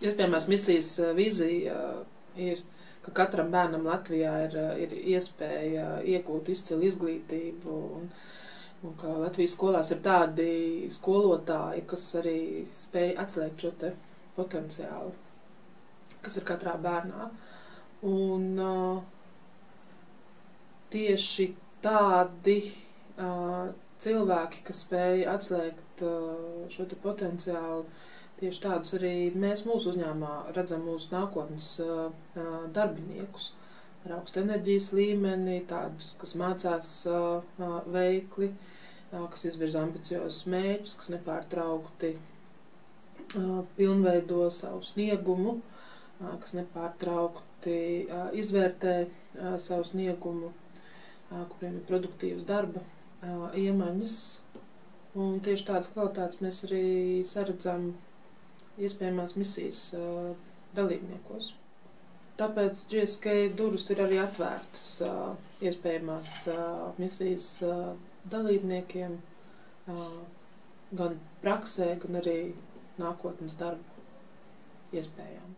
Iespējamās misijas vīzija ir, ka katram bērnam Latvijā ir iespēja iegūt izcilu izglītību, un ka Latvijas skolās ir tādi skolotāji, kas arī spēj atslēgt šo te potenciālu, kas ir katrā bērnā. Un tieši tādi cilvēki, kas spēj atslēgt šo te potenciālu, tieši tādus arī mēs mūsu uzņēmumā redzam mūsu nākotnes darbiniekus ar augstu enerģijas līmeni, tādus, kas mācās veikli, kas izvirza ambiciozus mērķus, kas nepārtraukti pilnveido savu sniegumu, kas nepārtraukti izvērtē savu sniegumu, kuriem ir produktīvas darba iemaņas. Un tieši tādas kvalitātes mēs arī saredzam iespējamās misijas dalībniekos. Tāpēc GSK durvis ir arī atvērtas iespējamās misijas dalībniekiem gan praksē, gan arī nākotnes darba iespējām.